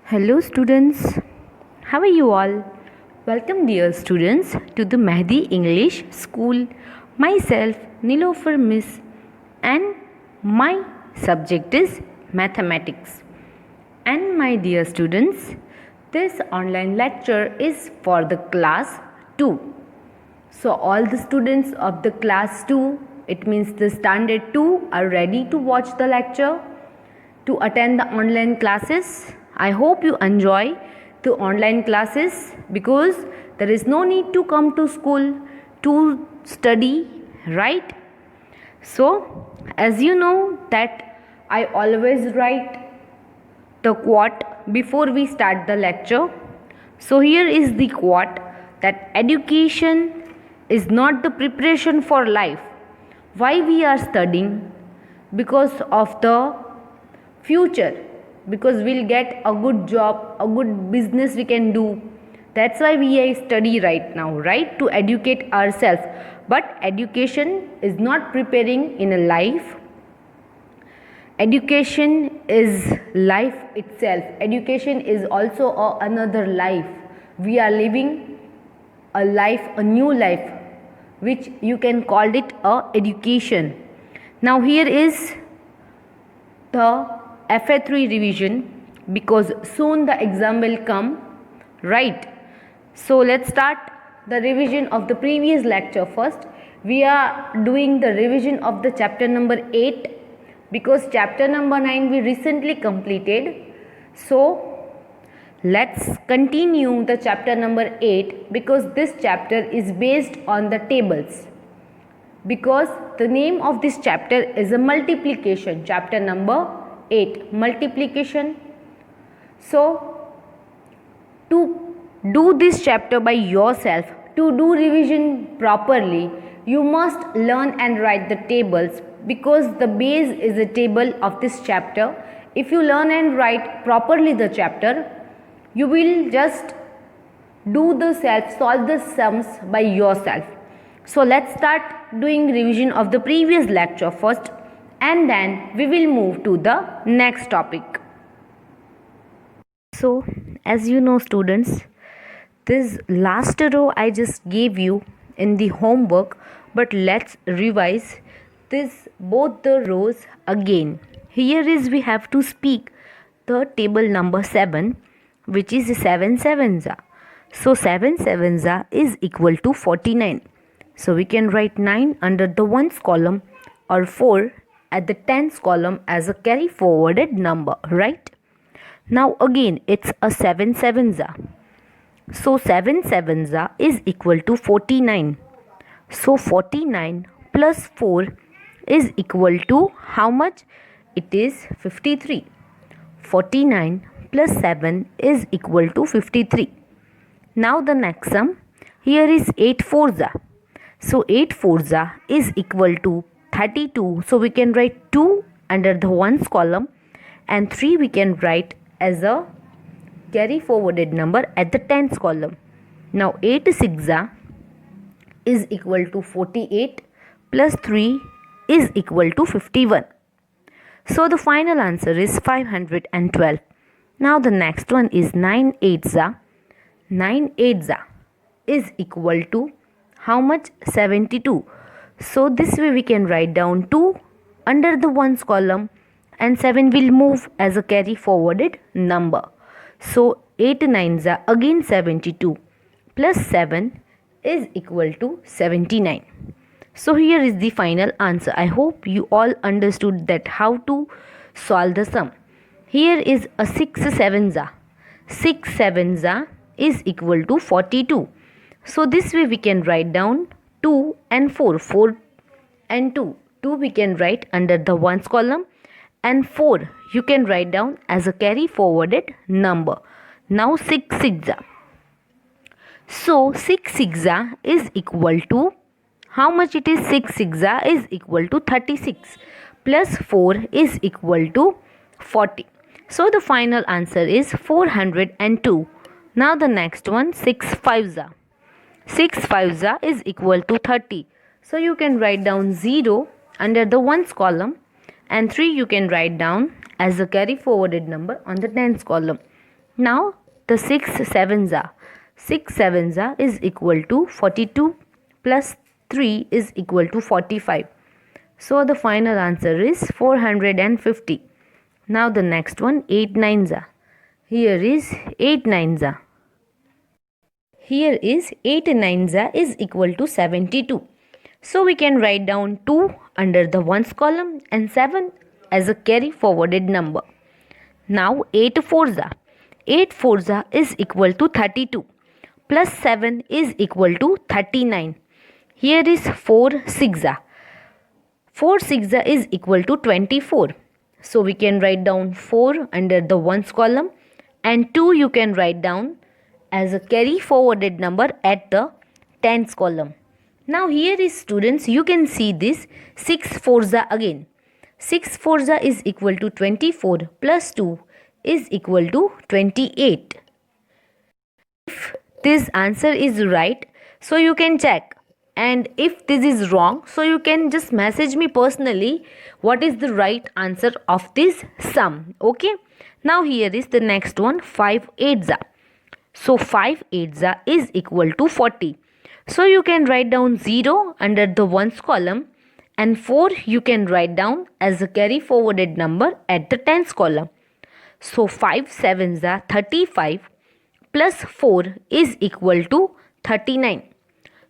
Hello students, how are you all? Welcome dear students to the Mehdi English School. Myself Nilofer Miss and my subject is mathematics. And my dear students, this online lecture is for the class 2. So all the students of the class 2, it means the standard 2 are ready to watch the lecture, to attend the online classes. I hope you enjoy the online classes because there is no need to come to school to study, right? So, as you know that I always write the quote before we start the lecture. So, here is the quote that education is not the preparation for life. Why we are studying? Because of the future, because we'll get a good job, a good business we can do. That's why we study right now, right? To educate ourselves. But education is not preparing in a life. Education is life itself. Education is also another life. We are living a life, a new life, which you can call it a education. Now here is the FA3 revision because soon the exam will come, right? So let's start the revision of the previous lecture first. We are doing the revision of the chapter number 8 because chapter number 9 we recently completed. So let's continue the chapter number 8 because this chapter is based on the tables. Because the name of this chapter is a multiplication, chapter number 8, multiplication. So to do this chapter by yourself, to do revision properly, you must learn and write the tables because the base is a table of this chapter. If you learn and write properly the chapter, you will just solve the sums by yourself. So let's start doing revision of the previous lecture first and then we will move to the next topic. So as you know students, this last row I just gave you in the homework, but let's revise both the rows again. Here is we have to speak the table number 7, which is 7 sevens. So 7 sevens is equal to 49. So we can write 9 under the ones column or 4 at the tens column as a carry forwarded number, right? Now again it's a 7 sevens. So 7 sevens is equal to 49. So 49 plus 4 is equal to how much? It is 53. 49 plus 7 is equal to 53. Now the next sum. Here is 8 fours. So 8 fours is equal to 32. So we can write 2 under the ones column and 3 we can write as a carry forwarded number at the tens column. Now 8 six is equal to 48 plus 3 is equal to 51. So the final answer is 512. Now the next one is 9 eights. 9 eights is equal to how much? 72. So this way we can write down 2 under the ones column and 7 will move as a carry forwarded number. So 8 nines are again 72 plus 7 is equal to 79. So here is the final answer. I hope you all understood that how to solve the sum. Here is a 6 sevens. 6 sevens is equal to 42. So this way we can write down 2 and 4. 4 and 2. 2 we can write under the ones column and 4 you can write down as a carry forwarded number. Now 6 six. So 6 six is equal to how much it is? 6 six is equal to 36 plus 4 is equal to 40. So the final answer is 402. Now the next one, 6 fives. 6 fives is equal to 30. So you can write down 0 under the ones column and 3 you can write down as a carry forwarded number on the tens column. Now the 6 sevens are 6 sevens are is equal to 42 plus 3 is equal to 45. So the final answer is 450. Now the next one, 8 nines are. Here is 8 nines are. Here is 8 nines are is equal to 72. So we can write down 2 under the ones column and 7 as a carry forwarded number. Now 8 fours are. 8 fours are is equal to 32 plus 7 is equal to 39. Here is 4 six are. 4 6 is equal to 24. So we can write down 4 under the ones column and 2 you can write down as a carry forwarded number at the tens column. Now here is students, you can see this 6 fours again. 6 fours is equal to 24 plus 2 is equal to 28. If this answer is right, so you can check. And if this is wrong, so you can just message me personally what is the right answer of this sum. Okay. Now here is the next one, 5 eights are. So 5 eights are is equal to 40. So you can write down 0 under the ones column and 4 you can write down as a carry forwarded number at the tens column. So 5 sevens are 35 plus 4 is equal to 39.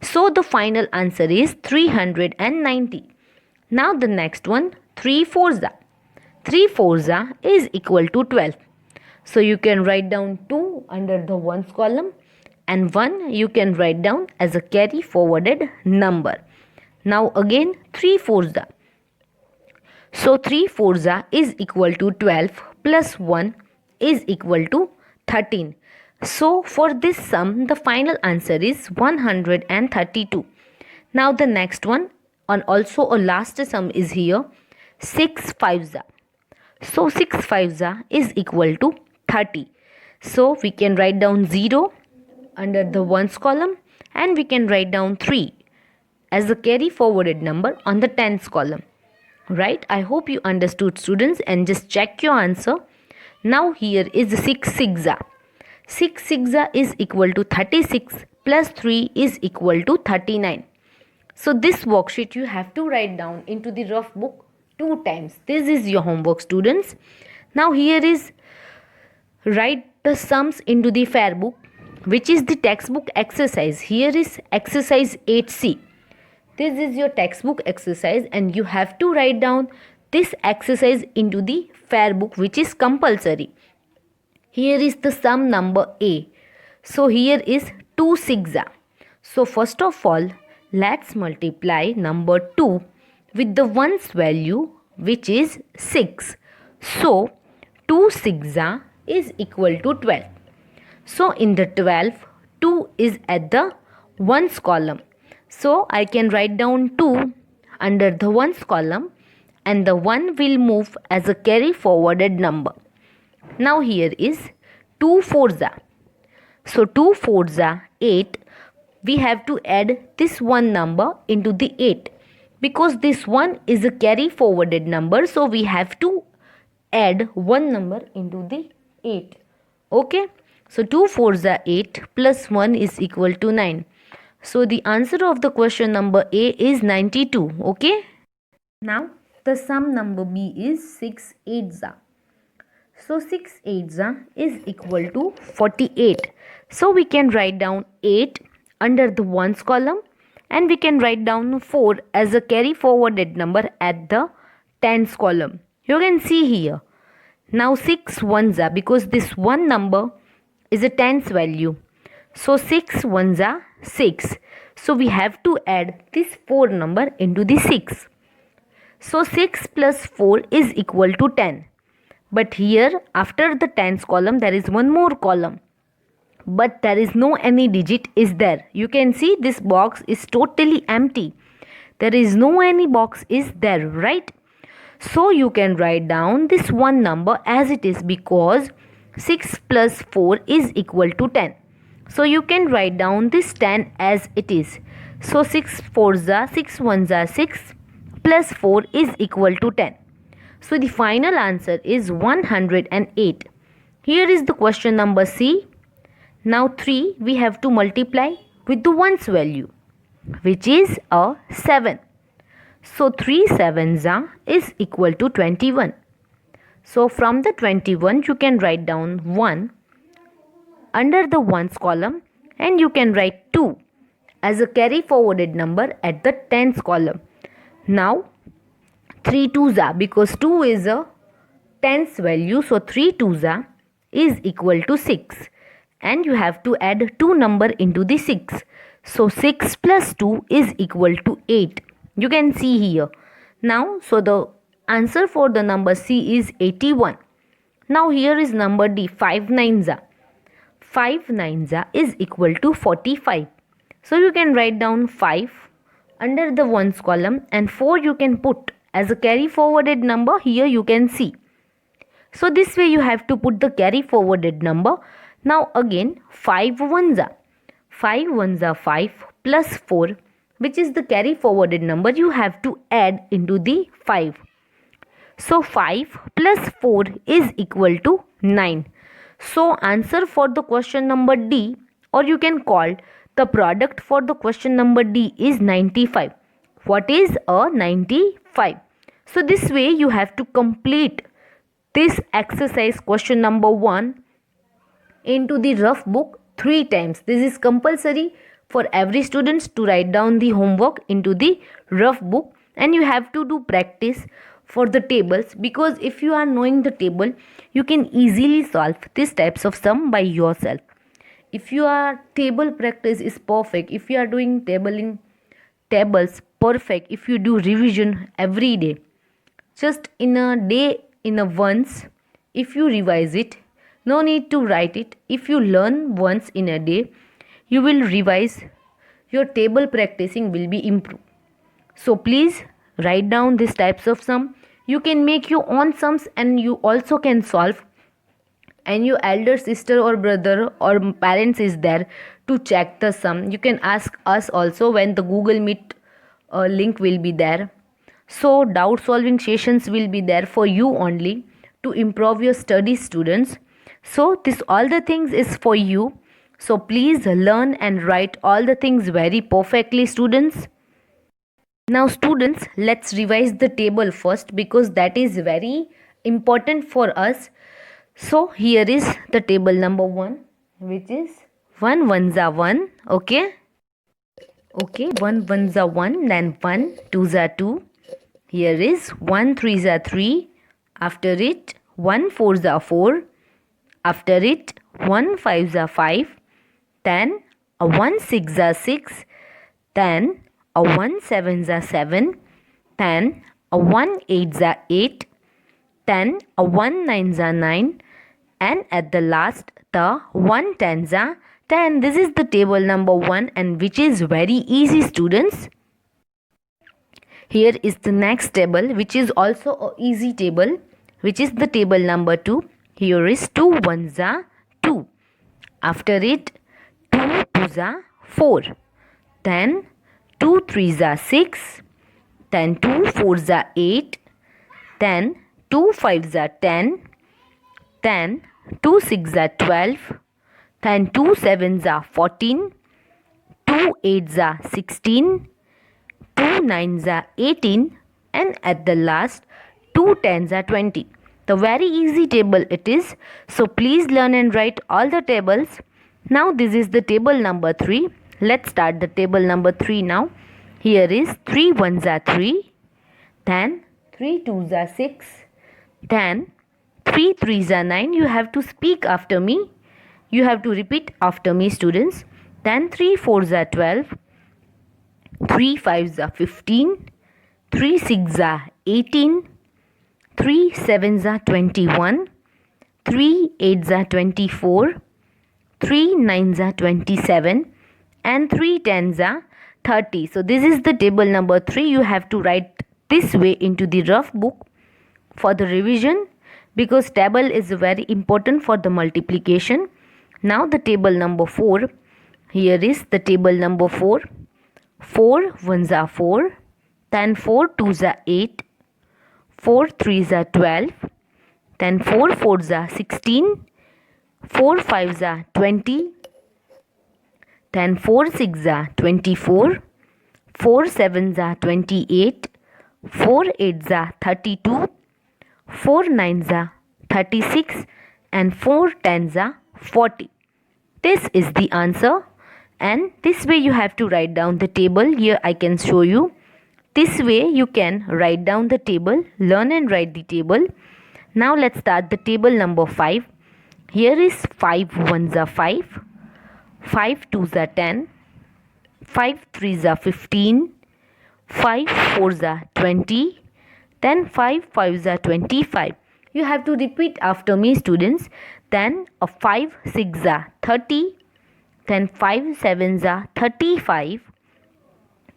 So the final answer is 390. Now the next one, 3 fours are. 3 fours are is equal to 12. So you can write down 2 under the ones column and 1 you can write down as a carry forwarded number. Now again 3 fours are. So 3 fours are is equal to 12 plus 1 is equal to 13. So for this sum, the final answer is 132. Now the next one, and also a last sum is here, 6 fives are. So 6 fives are is equal to 30. So we can write down 0 under the ones column and we can write down 3 as the carry forwarded number on the tens column. Right? I hope you understood, students, and just check your answer. Now here is 6 six are. 6 6 is equal to 36 plus 3 is equal to 39. So this worksheet you have to write down into the rough book 2 times. This is your homework, students. Now here is write the sums into the fair book, which is the textbook exercise. Here is exercise 8C. This is your textbook exercise and you have to write down this exercise into the fair book, which is compulsory. Here is the sum number A. So here is 2 6 are. So first of all, let's multiply number 2 with the ones value, which is 6. So 2 6 are is equal to 12. So in the 12, 2 is at the ones column. So I can write down 2 under the ones column and the 1 will move as a carry forwarded number. Now here is 2 fours are. So 2 fours are 8. We have to add this one number into the 8 because this one is a carry forwarded number. So we have to add one number into the 8. Okay. So 2 fours are 8 plus 1 is equal to 9. So the answer of the question number A is 92. Okay. Now the sum number B is 6 eights are. So 6 eights is equal to 48. So we can write down 8 under the ones column and we can write down 4 as a carry forwarded number at the tens column. You can see here. Now 6 ones are, because this one number is a tens value. So 6 ones are 6. So we have to add this 4 number into the 6. So 6 plus 4 is equal to 10. But here after the tens column there is one more column. But there is no any digit is there. You can see this box is totally empty. There is no any box is there, right? So you can write down this one number as it is because 6 plus 4 is equal to 10. So you can write down this 10 as it is. So 6 fours are 6 ones are 6 plus 4 is equal to 10. So the final answer is 108. Here is the question number C. Now 3 we have to multiply with the 1's value, which is a 7. So 3 sevens is equal to 21. So from the 21 you can write down 1 under the 1's column, and you can write 2 as a carry forwarded number at the 10's column. Now 3 2's because 2 is a 10's value, so 3 2's is equal to 6, and you have to add 2 number into the 6. So 6 plus 2 is equal to 8. You can see here. Now, so the answer for the number C is 81. Now here is number D, 5 9's. 5 9's is equal to 45. So you can write down 5 under the 1's column, and 4 you can put as a carry forwarded number. Here you can see. So this way you have to put the carry forwarded number. Now again 5 1's. 5 1's 5 plus 4, which is the carry forwarded number, you have to add into the 5. So 5 plus 4 is equal to 9. So answer for the question number D, or you can call the product for the question number D, is 95. What is a 95? So this way you have to complete this exercise question number 1 into the rough book 3 times. This is compulsory for every student to write down the homework into the rough book, and you have to do practice for the tables, because if you are knowing the table you can easily solve these types of sum by yourself. If your table practice is perfect, if you are doing tables perfect, if you do revision every day, just in a day, in a once, if you revise it, no need to write it. If you learn once in a day, you will revise, your table practicing will be improved. So please write down these types of sum. You can make your own sums, and you also can solve, and your elder sister or brother or parents is there to check the sum. You can ask us also when the Google Meet link will be there. So doubt solving sessions will be there for you only to improve your studies, students. So this all the things is for you. So please learn and write all the things very perfectly, students. Now students, let's revise the table first, because that is very important for us. So here is the table number 1, which is 1 1's 1. Okay, 1 1's 1, then 1 2's 2. Here is 1 3's 3. After it 1 4's 4. After it 1 5's 5. Then a 1 6's 6. Then a 1 7's 7. Then a 1 8's 8. Then a 1 9's 9. And at the last the 1 10's 10. This is the table number 1, and which is very easy, students. Here is the next table, which is also a easy table, which is the table number 2. Here is 2 1's 2. After it 2 2's 4. Then 2 3's 6. Then 2 4's 8. Then 2 5's 10. Then 2 6's 12. Then 2 7's 14. 2 8's 16. 2 9's 18, and at the last 2 10's 20. The very easy table it is. So please learn and write all the tables. Now this is the table number 3. Let's start the table number 3 now. Here is 3 1's 3. Then 3 2's 6. Then 3 3's 9. You have to speak after me. You have to repeat after me, students. Then 3 4's 12. 3 5's 15. 3 6's 18. 3 7's 21. 3 8's 24. 3 9's 27. And 3 10's 30. So this is the table number 3. You have to write this way into the rough book for the revision, because table is very important for the multiplication. Now the table number 4. Here is the table number 4. 4 1's 4. Then 4 2's 8. 4 3's 12. Then 4 4's 16. 4 5s are 20, then 4 6s are 24, 4 7s are 28, 4 8s are 32, 4 9s are 36, and 4 10s are 40. This is the answer, and this way you have to write down the table. Here I can show you. This way you can write down the table, learn and write the table. Now let's start the table number 5. Here is 5 1s are 5, 5 2s are 10, 5 3s are 15, 5 4s are 20, then 5 5s are 25. You have to repeat after me, students. Then a 5 6s are 30, then 5 7s are 35,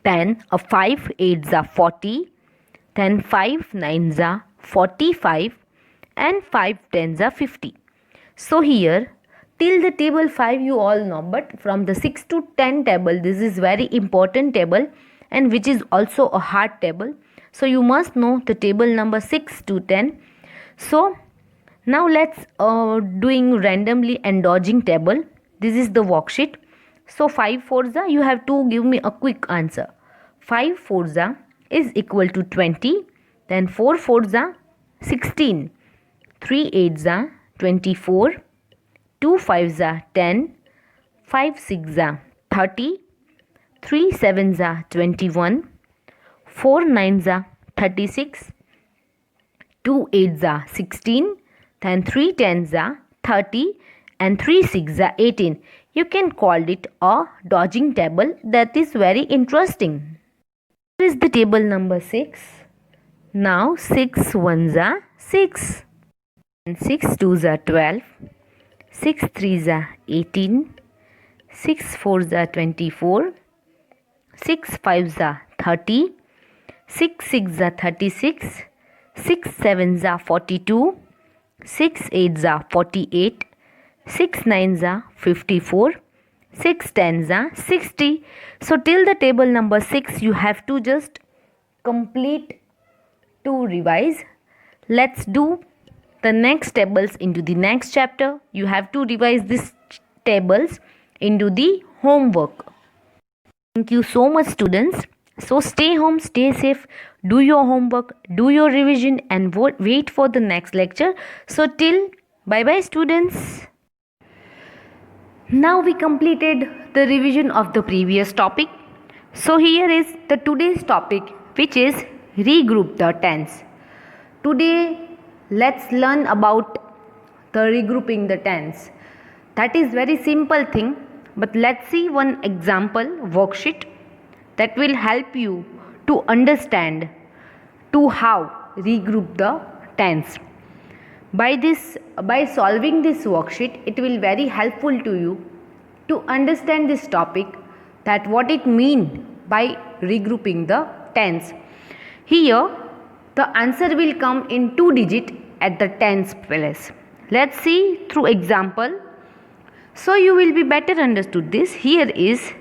then a 5 8s are 40, then 5 9s are 45, and 5 10s are 50. So here till the table 5 you all know, but from the 6 to 10 table, this is very important table and which is also a hard table. So you must know the table number 6 to 10. So now let's doing randomly and dodging table. This is the worksheet. So 5 4s you have to give me a quick answer. 5 4s is equal to 20. Then 4 4s 16. 3 8s 24. 2 5s 10. 5 6s 30. 3 7s 21. 4 9s 36. 2 8s 16. Then 3 10s 30. And 3 6s 18. You can call it a dodging table. That is very interesting. Here is the table number 6. Now 6 1s 6. And 6 2s 12. 6 3s 18. 6 4s 24. 6 5s 30. 6 6s 36. 6 7s 42. 6 8s 48. 6 9s 54. 6 10s 60. So till the table number 6 you have to just complete to revise. Let's do the next tables into the next chapter. You have to revise these tables into the homework. Thank you so much, students. So stay home, stay safe, do your homework, do your revision, and wait for the next lecture. So till bye bye, students. Now we completed the revision of the previous topic. So here is the today's topic, which is regroup the tens. Today let's learn about the regrouping the tens. That is very simple thing, but let's see one example worksheet that will help you to understand to how regroup the tens. By solving this worksheet, it will very helpful to you to understand this topic, that what it mean by regrouping the tens. Here the answer will come in 2 digit at the tens place. Let's see through example, so you will be better understood this. Here is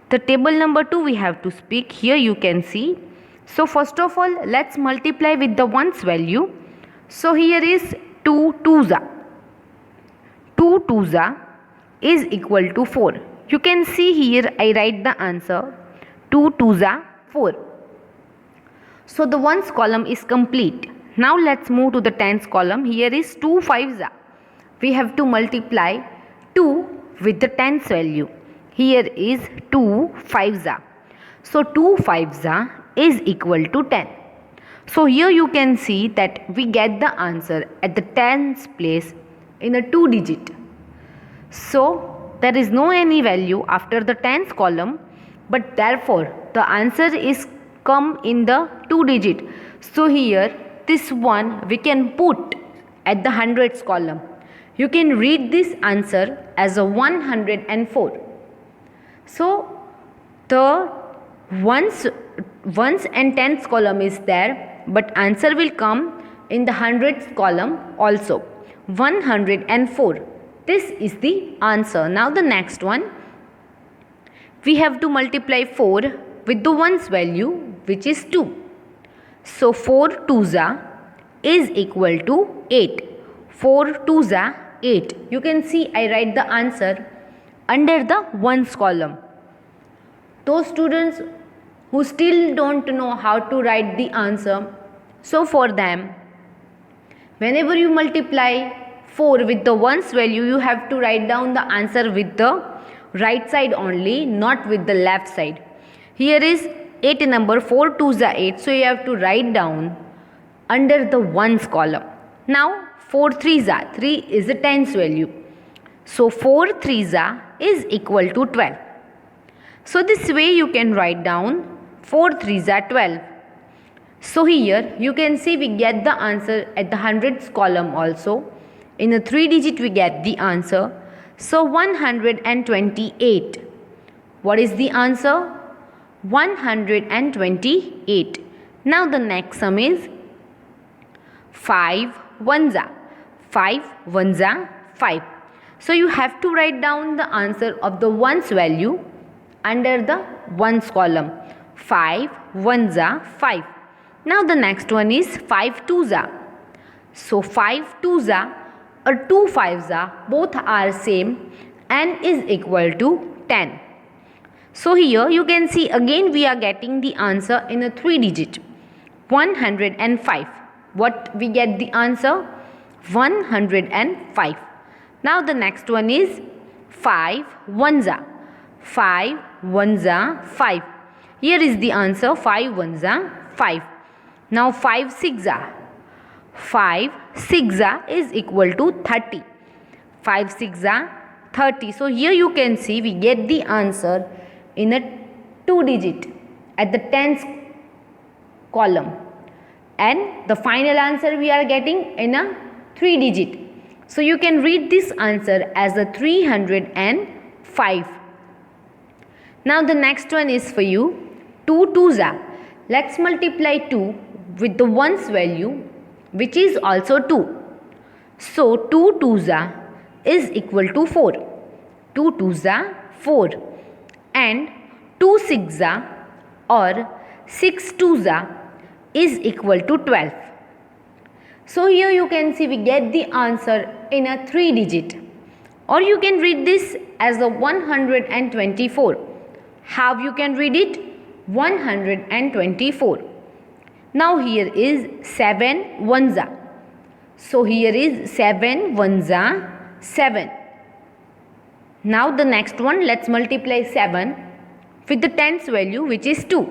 the table number 2 we have to speak. Here you can see. So first of all, let's multiply with the ones value. So here is 2 2s. 2 2s is equal to 4. You can see here I write the answer 2 2s 4. So the ones column is complete. Now let's move to the tens column. Here is 2 5s. We have to multiply 2 with the tens value. Here is 2 5s. So 2 5s is equal to 10. So here you can see that we get the answer at the tens place in a 2 digit. So there is no any value after the tens column, but therefore the answer is come in the 2 digit. So here this one we can put at the hundreds column. You can read this answer as a 104. So the ones and tens column is there, but answer will come in the hundreds column also. 104. This is the answer. Now the next one, we have to multiply 4 with the ones value, which is 2. So 4 2s is equal to 8. 4 2s 8. You can see I write the answer under the ones column. Those students who still don't know how to write the answer, so for them, whenever you multiply 4 with the ones value, you have to write down the answer with the right side only, not with the left side. Here is 8 number, 4 2s are 8, so you have to write down under the ones column. Now 4 3s are 3 is a tens value, so 4 3s are is equal to 12. So this way you can write down 4 3s are 12. So here you can see we get the answer at the hundreds column also. In a 3 digit we get the answer. So 128. What is the answer? 128. Now the next sum is 5 ones are 5 ones are 5. So you have to write down the answer of the ones value under the ones column. 5 ones are 5. Now the next one is 5 twos are. So 5 twos are or 2 fives are, both are same and is equal to 10. So here you can see again we are getting the answer in a 3 digit, 105. What we get the answer? 105. Now the next one is 5 ones are 5 ones are 5. Here is the answer, 5 ones are 5. Now 5 6 are 5 6 are is equal to 30. 5 6 are 30. So here you can see we get the answer in a 2 digit at the tens column, and the final answer we are getting in a 3 digit. So you can read this answer as a 305. Now the next one is for you 2 twos are. Let's multiply 2 with the ones value, which is also 2. So 2 twos are is equal to 4. 2 twos are 4, and 2 6 are or 6 twos are is equal to 12. So here you can see we get the answer in a 3 digit, or you can read this as a 124. How you can read it? 124. Now here is 7 ones are. So here is 7 ones are 7. Now the next one, let's multiply 7 with the tens value, which is 2.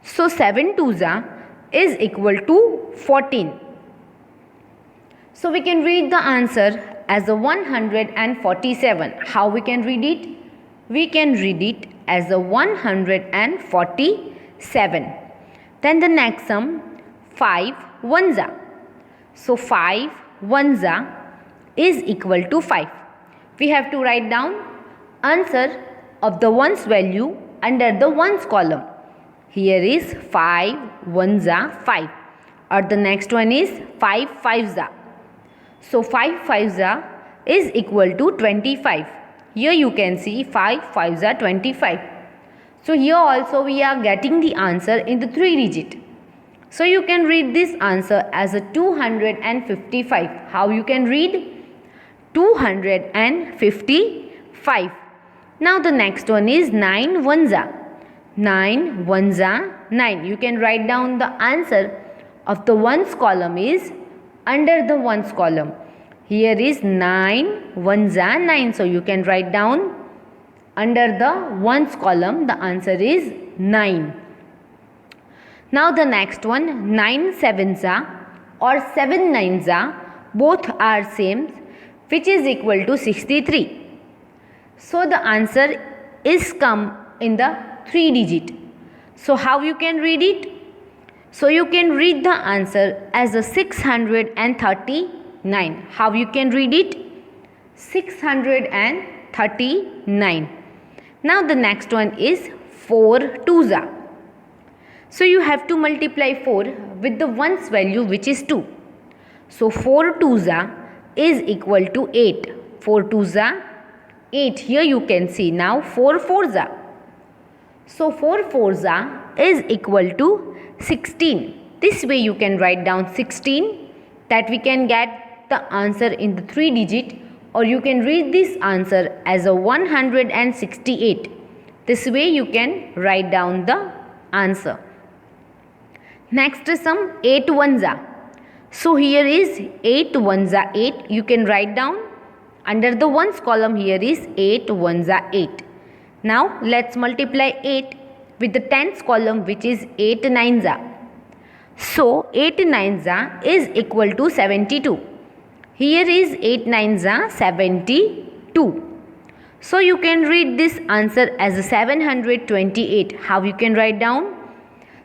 So 7 twos are is equal to 14. So we can read the answer as a 147. How we can read it? We can read it as a 147. Then the next sum, 5 ones are. So 5 ones are is equal to 5. We have to write down answer of the ones value under the ones column. Here is 5 ones are 5, or the next one is 5 fives are. So 5 fives are is equal to 25. Here you can see 5 fives are 25. So here also we are getting the answer in the 3 digit. So you can read this answer as a 255. How you can read? 255. Now the next one is 9 ones are. 9 ones are 9. You can write down the answer of the ones column is under the ones column. Here is 9 ones are 9. So you can write down under the ones column the answer is 9. Now the next one, 9 sevens are or 7 nines are, both are same, which is equal to 63. So the answer is come in the 3 digit. So how you can read it? So you can read the answer as a 639. How you can read it? 639. Now the next one is 4 twos are. So you have to multiply 4 with the ones value, which is 2. So 4 twos are is equal to 8. 4 twos are 8. Here you can see now 4 fours are. So 4 fours are is equal to 16. This way you can write down 16, that we can get the answer in the 3 digit, or you can read this answer as a 168. This way you can write down the answer. Next is some 8 ones are. So here is 8 ones are 8. You can write down under the ones column. Here is 8 ones are 8. Now let's multiply 8 with the tens column, which is 8 nines are. So 8 nines are is equal to 72. Here is 8 nines are 72. So you can read this answer as 728. How you can write down?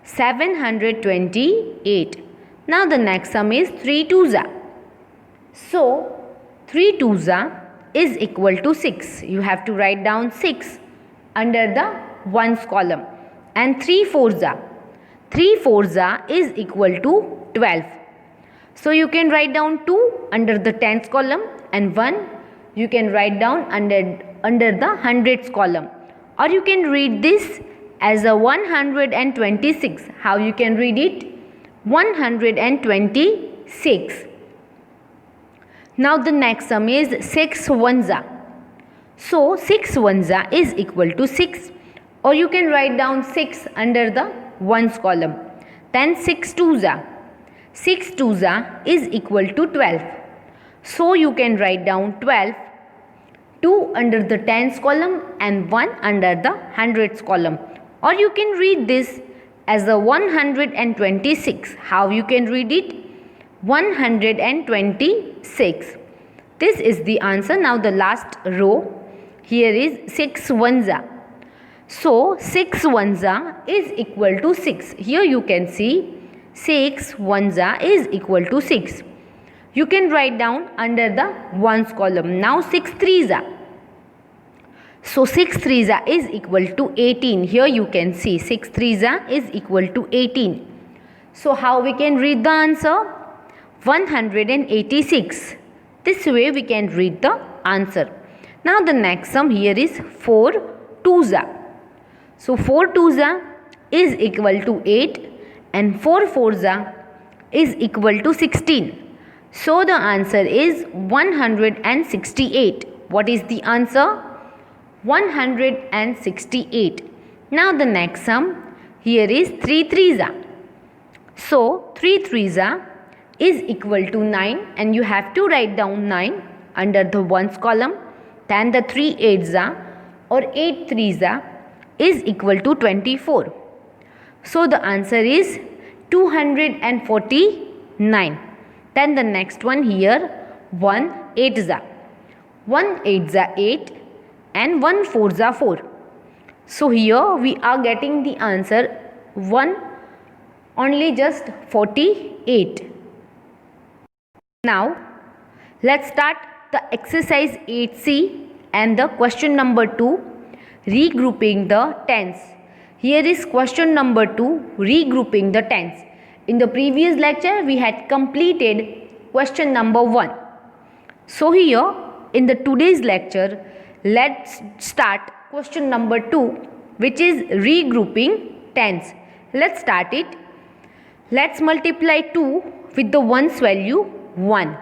728. Now the next sum is 3 twos are. So 3 twos are is equal to 6. You have to write down 6 under the ones column. And 3 fours are. 3 fours are is equal to 12. So you can write down 2 under the tens column, and 1 you can write down under the hundreds column. Or you can read this as a 126. How you can read it? 126. Now the next sum is 6 ones are. So 6 ones are is equal to 6. Or you can write down 6 under the ones column. Then 6 twos are. 6 twos are is equal to 12. So you can write down 12. 2 under the tens column and 1 under the hundreds column. Or you can read this as a 126. How you can read it? 126. This is the answer. Now the last row. Here is 6 ones are. So 6 ones are is equal to 6. Here you can see 6 ones are is equal to 6. You can write down under the ones column. Now 6 threes are. So 6 threes are is equal to 18. Here you can see 6 threes are is equal to 18. So how we can read the answer? 186. This way we can read the answer. Now the next sum here is 4 twos are. So 4 twos are is equal to 8, and 4 fours are is equal to 16. So the answer is 168. What is the answer? 168. Now the next sum here is 3 threes are. So 3 threes are is equal to 9, and you have to write down 9 under the ones column. Then the 3 eights are, or 8 threes are is equal to 24. So the answer is 249. Then the next one here, 1 eights are. 1 eights are 8 and 1 fours are 4. So here we are getting the answer 1 only just 48. Now let's start the exercise 8C and the question number 2, regrouping the tens. Here is question number 2, regrouping the tens. In the previous lecture we had completed question number 1. So here in the today's lecture, let's start question number 2, which is regrouping tens. Let's start it. Let's multiply 2 with the ones value 1.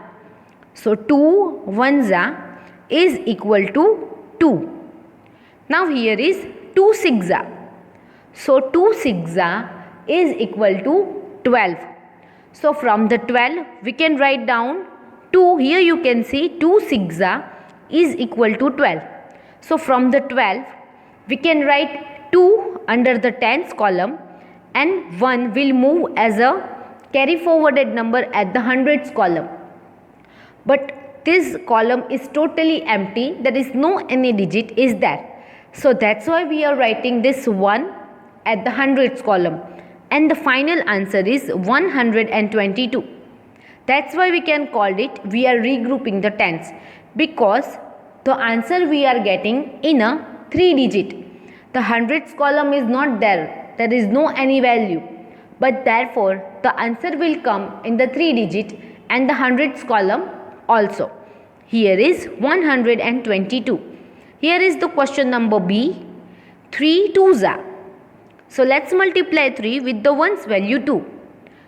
So 2 ones are is equal to 2. Now here is 2 six are. So 2 six are is equal to 12. So from the 12 we can write down 2. Here you can see 2 six are is equal to 12. So from the 12 we can write 2 under the tens column, and 1 will move as a carry forwarded number at the hundreds column. But this column is totally empty, there is no any digit is there. So that's why we are writing this 1 at the hundreds column, and the final answer is 122. That's why we can call it we are regrouping the tens, because the answer we are getting in a 3 digit. The hundreds column is not there. There is no any value, but therefore the answer will come in the 3 digit and the hundreds column also. Here is 122. Here is the question number B, 3 twos are. So let's multiply 3 with the ones value 2.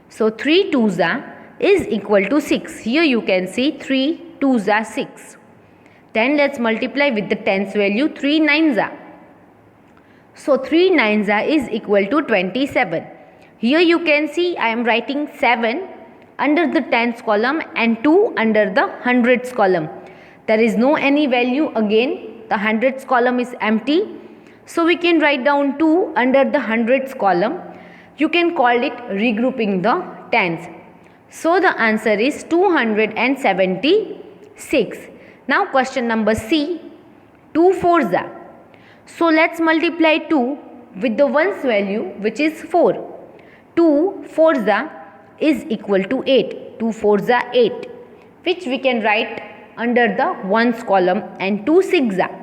So 3 twos are is equal to 6. Here you can see 3 2s are 6. Then let's multiply with the tens value, 3 9s are. So 3 9s are is equal to 27. Here you can see I am writing 7 under the tens column and 2 under the hundreds column. There is no any value again, the hundreds column is empty. So we can write down 2 under the hundreds column. You can call it regrouping the tens. So the answer is 276. Now question number C, 2 4s are. So let's multiply 2 with the ones value which is 4. 2 4s are is equal to 8. 2 4s are 8, which we can write under the ones column, and 2 6s are.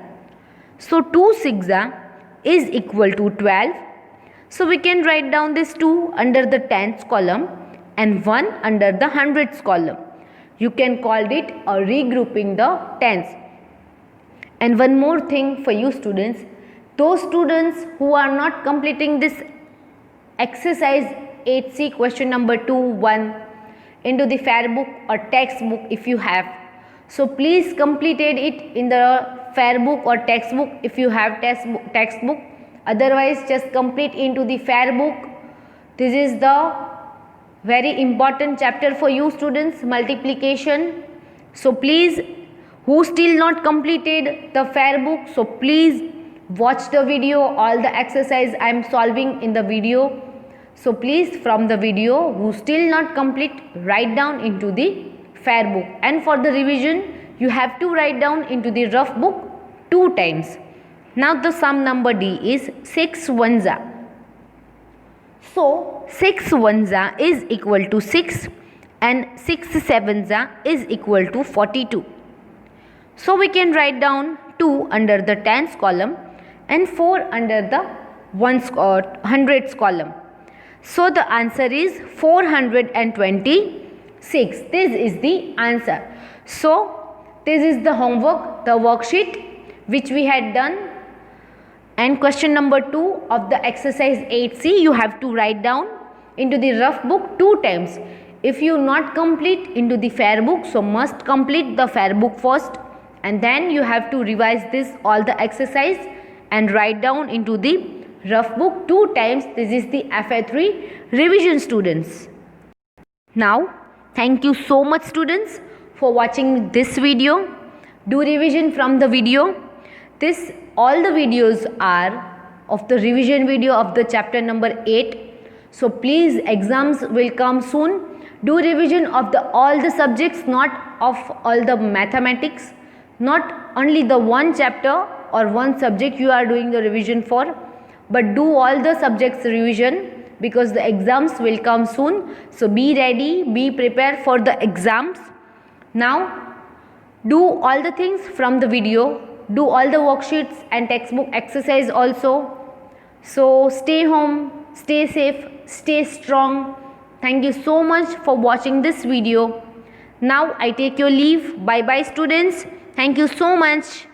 So 2 6s are is equal to 12. So we can write down this 2 under the tens column and 1 under the hundreds column. You can call it a regrouping the tens. And one more thing for you students, those students who are not completing this exercise 8C question number 2 1 into the fair book or textbook if you have. So please completed it in the fair book or textbook if you have textbook. Otherwise just complete into the fair book. This is the very important chapter for you students, multiplication. So please, who still not completed the fair book, so please watch the video, all the exercise I am solving in the video. So please, from the video, who still not complete, write down into the fair book. And for the revision, you have to write down into the rough book 2 times. Now the sum number D is 6 1s are. So 6 1s are is equal to 6 and 6 7s are is equal to 42. So we can write down 2 under the tens column and 4 under the ones or hundreds column. So the answer is 426. This is the answer. So this is the homework, the worksheet which we had done. And question number 2 of the exercise 8C, you have to write down into the rough book 2 times. If you not complete into the fair book, so must complete the fair book first, and then you have to revise this all the exercise and write down into the rough book 2 times. This is the FA3 revision students. Now thank you so much students for watching this video. Do revision from the video. This all the videos are of the revision video of the chapter number 8. So please, exams will come soon. Do revision of the all the subjects, not of all the mathematics, not only the one chapter or one subject you are doing the revision for, but do all the subjects revision because the exams will come soon. So be ready, be prepared for the exams. Now do all the things from the video. Do all the worksheets and textbook exercise also. So stay home, stay safe, stay strong. Thank you so much for watching this video. Now I take your leave. Bye bye students. Thank you so much.